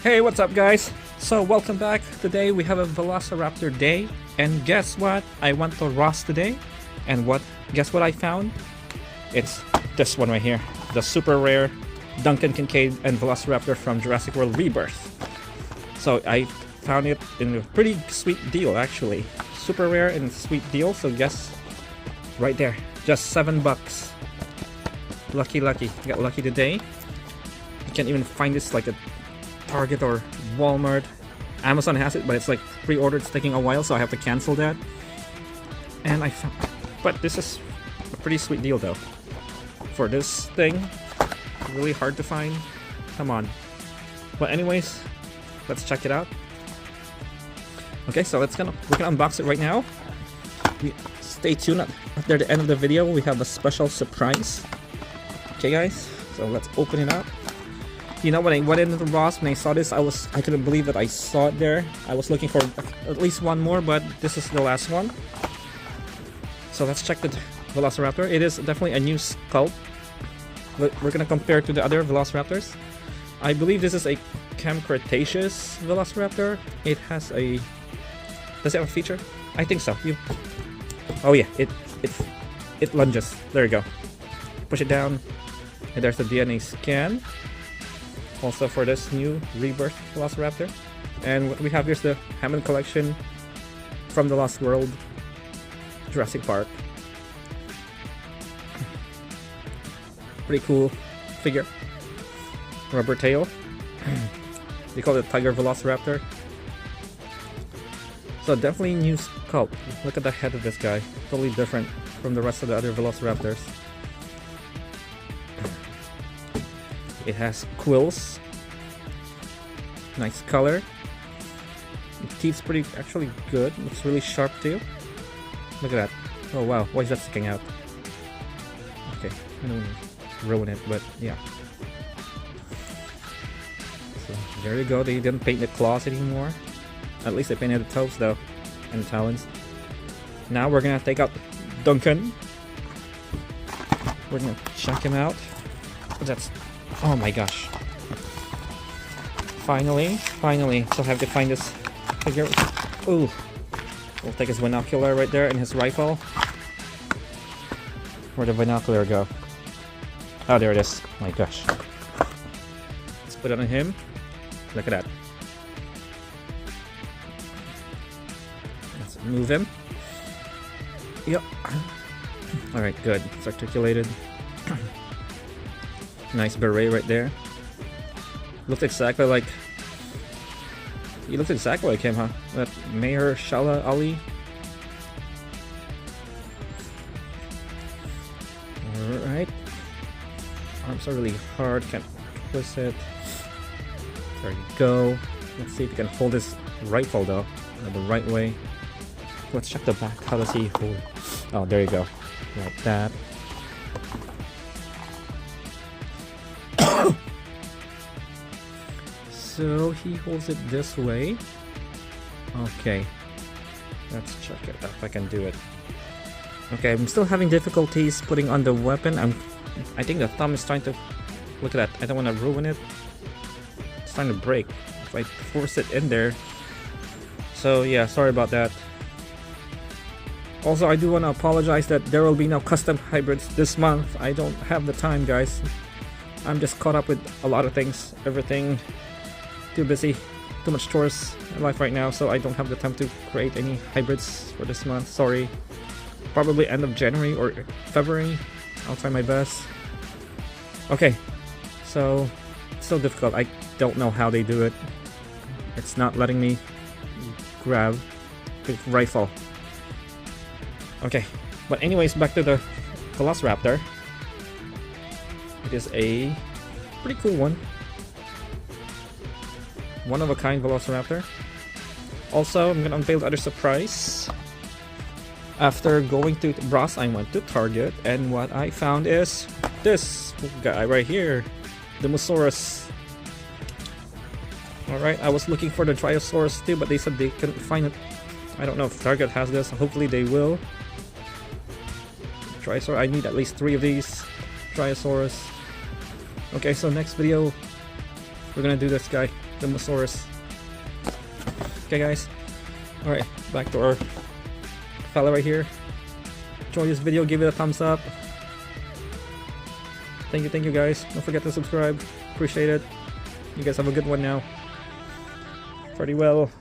Hey, what's up guys? So welcome back. Today we have a Velociraptor day, and guess what? I went to Ross today, and guess what I found? It's this one right here, the super rare Duncan Kincaid and Velociraptor from Jurassic World Rebirth. So I found it in a pretty sweet deal actually. Super rare and sweet deal, so guess, right there, just $7. Lucky, got lucky today. You can't even find this like a Target or Walmart. Amazon has it, but it's like pre-ordered. It's taking a while, so I have to cancel that. And I found, but this is a pretty sweet deal though. For this thing, really hard to find. Come on. But anyways, let's check it out. Okay, so we can unbox it right now. Stay tuned. After the end of the video, we have a special surprise. Okay, guys. So let's open it up. You know, when I went into Ross, when I saw this, I couldn't believe that I saw it there. I was looking for at least one more, but this is the last one. So let's check the Velociraptor. It is definitely a new sculpt. We're gonna compare it to the other Velociraptors. I believe this is a Cretaceous Velociraptor. It has a... Does it have a feature? I think so. Oh yeah, it lunges. There you go. Push it down, and there's the DNA scan. Also for this new Rebirth Velociraptor. And what we have here is the Hammond collection from the Lost World Jurassic Park. Pretty cool figure. Rubber tail. They call it Tiger Velociraptor. So definitely new sculpt. Look at the head of this guy. Totally different from the rest of the other Velociraptors. It has quills. Nice color. The teeth's actually good. Looks really sharp too. Look at that. Oh wow, why is that sticking out? Okay, I don't want to ruin it, but yeah. So there you go. They didn't paint the claws anymore. At least they painted the toes though, and the talons. Now we're gonna take out Duncan. We're gonna check him out. That's... Oh my gosh. Finally. Still have to find this figure. Ooh. We'll take his binocular right there and his rifle. Where'd the binocular go? Oh, there it is. My gosh. Let's put it on him. Look at that. Let's move him. Yep. Alright, good. It's articulated. Nice beret right there. Looks exactly like... He looks exactly like him, huh? That Mahershala Ali. Alright. Arms are really hard, can't twist it. There you go. Let's see if he can hold his rifle though, the right way. Let's check the back. How does he hold? Oh, there you go. Like that. So he holds it this way. Okay. Let's check it if I can do it. Okay, I'm still having difficulties putting on the weapon. I think the thumb is trying to... Look at that. I don't want to ruin it. It's trying to break if I force it in there. So yeah, sorry about that. Also, I do want to apologize that there will be no custom hybrids this month. I don't have the time, guys. I'm just caught up with a lot of things. Everything. Too busy. Too much chores in life right now, so I don't have the time to create any hybrids for this month. Sorry. Probably end of January or February. I'll try my best. Okay. So, it's so difficult. I don't know how they do it. It's not letting me grab the rifle. Okay. But anyways, back to the Velociraptor. It is a pretty cool one. One of a kind Velociraptor. Also, I'm gonna unveil the other surprise. After going to Ross, I went to Target, and what I found is this guy right here, the Mosaurus. Alright, I was looking for the Dromaeosaurus too, but they said they couldn't find it. I don't know if Target has this. Hopefully they will. Dromaeosaurus, I need at least 3 of these. Dromaeosaurus. Okay, so next video, we're gonna do this guy. Dromaeosaurus. Okay guys, alright, back to our fella right here. Enjoy this video, give it a thumbs up. Thank you guys. Don't forget to subscribe. Appreciate it. You guys have a good one now. Pretty well.